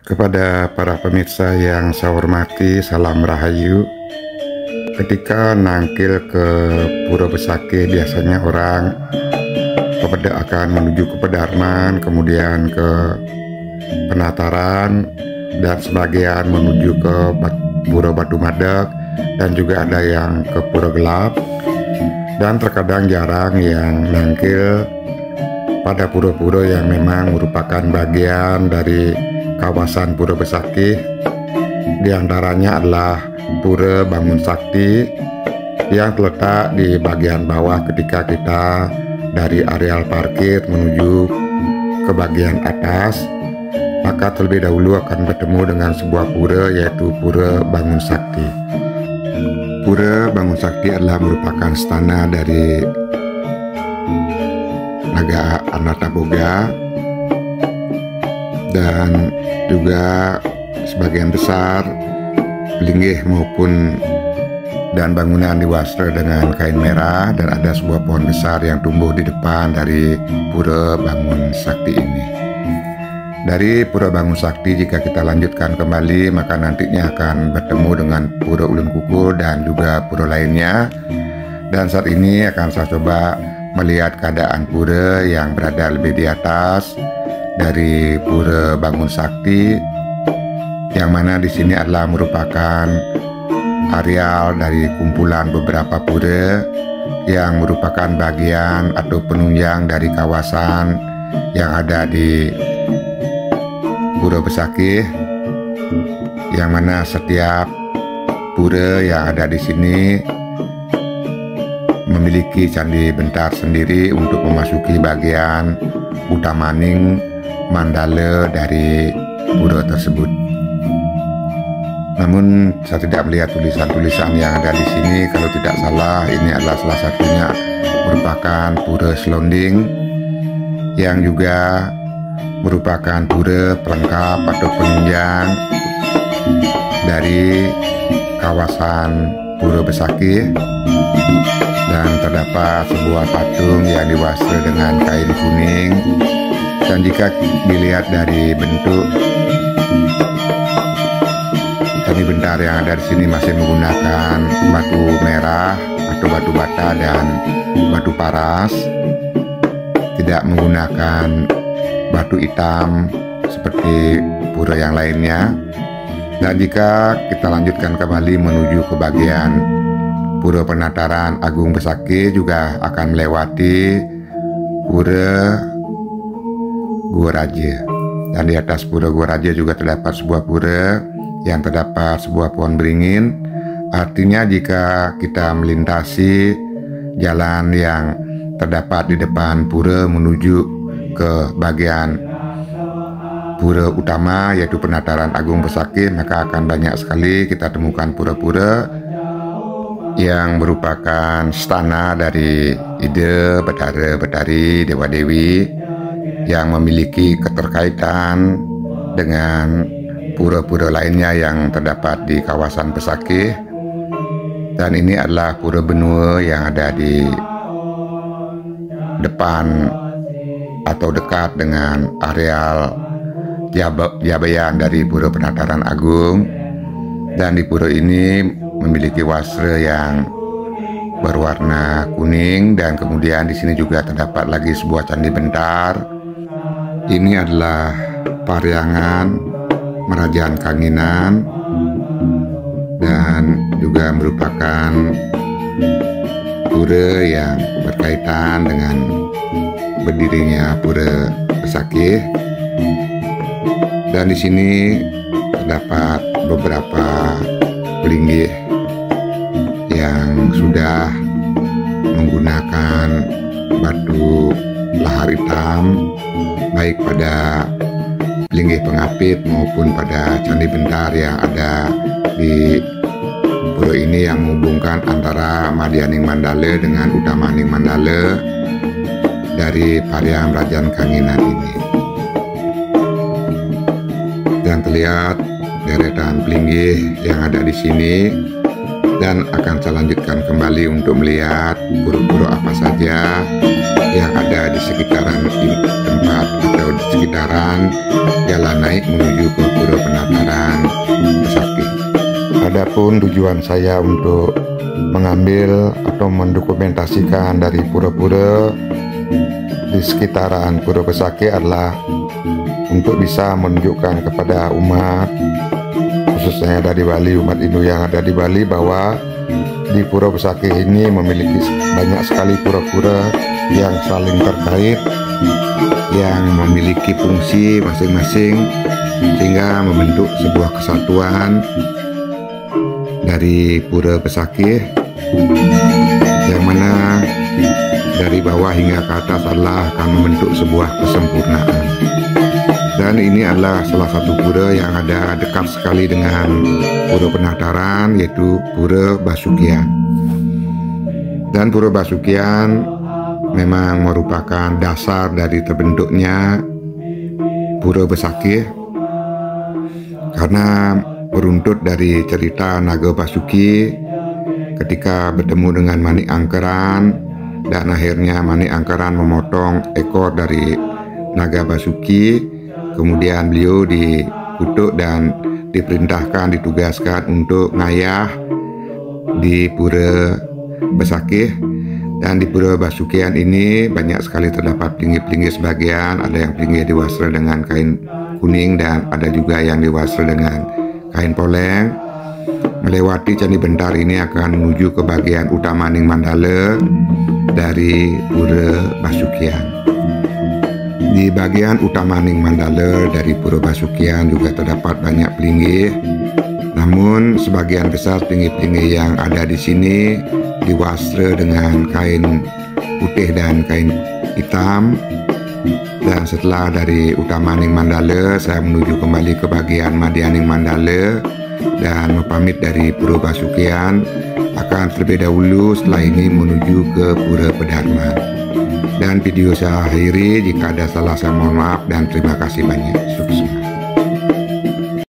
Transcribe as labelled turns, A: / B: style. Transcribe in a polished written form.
A: Kepada para pemirsa yang saya hormati, salam rahayu. Ketika nangkil ke Pura Besakih, biasanya orang akan menuju ke Pedarman, kemudian ke Penataran, dan sebagian menuju ke Pura Batu Madeg, dan juga ada yang ke Pura Gelap. Dan terkadang jarang yang nangkil pada pura-pura yang memang merupakan bagian dari kawasan Pura Besakih. Di antaranya adalah Pura Bangun Sakti yang terletak di bagian bawah ketika kita dari areal parkir menuju ke bagian atas, maka terlebih dahulu akan bertemu dengan sebuah pura, yaitu Pura Bangun Sakti. Pura Bangun Sakti adalah merupakan istana dari Naga Anataboga, dan juga sebagian besar linggih maupun dan bangunan diwastra dengan kain merah, dan ada sebuah pohon besar yang tumbuh di depan dari Pura Bangun Sakti ini. Dari Pura Bangun Sakti, jika kita lanjutkan kembali, maka nantinya akan bertemu dengan Pura Ulun Kuku dan juga pura lainnya. Dan saat ini akan saya coba melihat keadaan pura yang berada lebih di atas dari Pura Bangun Sakti, yang mana di sini adalah merupakan areal dari kumpulan beberapa pura yang merupakan bagian atau penunjang dari kawasan yang ada di Pura Besakih, yang mana setiap pura yang ada di sini memiliki candi bentar sendiri untuk memasuki bagian utamaning mandala dari pura tersebut. Namun saya tidak melihat tulisan-tulisan yang ada di sini. Kalau tidak salah, ini adalah salah satunya merupakan Pura Selonding, yang juga merupakan pura pelengkap atau penunjang dari kawasan Pura Besakih. Dan terdapat sebuah patung yang diwastra dengan kain kuning, dan jika dilihat dari bentuk candi bentar yang ada di sini masih menggunakan batu merah atau batu bata dan batu paras, tidak menggunakan batu hitam seperti pura yang lainnya. Dan jika kita lanjutkan kembali menuju ke bagian Pura Penataran Agung Besakih, juga akan melewati Pura Gua Raja. Dan di atas Pura Gua Raja juga terdapat sebuah pura yang terdapat sebuah pohon beringin. Artinya jika kita melintasi jalan yang terdapat di depan pura menuju ke bagian pura utama, yaitu Penataran Agung Besakih, maka akan banyak sekali kita temukan pura-pura yang merupakan istana dari Ida, Betara, Betari, Dewa Dewi, yang memiliki keterkaitan dengan pura-pura lainnya yang terdapat di kawasan Besakih. Dan ini adalah pura benua yang ada di depan atau dekat dengan areal Jabayan dari Pura Penataran Agung. Dan di pura ini memiliki wasra yang berwarna kuning, dan kemudian di sini juga terdapat lagi sebuah candi bentar. Ini adalah Pariangan Merajaan Kanginan, dan juga merupakan pura yang berkaitan dengan berdirinya Pura Besakih. Dan di sini terdapat beberapa pelinggih yang sudah menggunakan batu lahar hitam, baik pada linggih pengapit maupun pada candi bentar yang ada di pura ini, yang menghubungkan antara Madianing Mandala dengan Utamaning Mandala dari Pariang Rajaan Kanginan ini. Dan terlihat deretan pelinggih yang ada di sini, dan akan saya lanjutkan kembali untuk melihat pura-pura apa saja yang ada di sekitaran tempat atau di sekitaran jalan naik menuju ke Pura pendaftaran Besakih. Adapun tujuan saya untuk mengambil atau mendokumentasikan dari pura-pura di sekitaran Pura Besakih adalah untuk bisa menunjukkan kepada umat, khususnya dari Bali, umat Hindu yang ada di Bali, bahwa di Pura Besakih ini memiliki banyak sekali pura-pura yang saling terkait, yang memiliki fungsi masing-masing, sehingga membentuk sebuah kesatuan dari Pura Besakih, yang mana dari bawah hingga ke atas adalah akan membentuk sebuah kesempurnaan. Dan ini adalah salah satu pura yang ada dekat sekali dengan Pura Pendaftaran, yaitu Pura Basukian. Dan Pura Basukian memang merupakan dasar dari terbentuknya Pura Besakih, karena beruntut dari cerita Naga Basuki ketika bertemu dengan Manik Angkeran, dan akhirnya Manik Angkeran memotong ekor dari Naga Basuki. Kemudian beliau dikutuk dan diperintahkan, ditugaskan untuk ngayah di Pura Besakih. Dan di Pura Basukian ini banyak sekali terdapat pelinggih-pelinggih sebagian. Ada yang pelinggih diwastra dengan kain kuning dan ada juga yang diwastra dengan kain poleng. Melewati Candi Bentar ini akan menuju ke bagian utama Ning Mandala dari Pura Basukian. Di bagian utama Ning Mandala dari Pura Basukian juga terdapat banyak pelinggih. Namun sebagian besar pelinggih-pelinggih yang ada di sini diwastra dengan kain putih dan kain hitam. Dan setelah dari utama Ning Mandala, saya menuju kembali ke bagian Madya Ning Mandala dan pamit dari Pura Basukian. Akan terlebih dahulu setelah ini menuju ke Pura Pedarman. Dan video saya akhiri, jika ada salah saya mohon maaf dan terima kasih banyak. Sukses.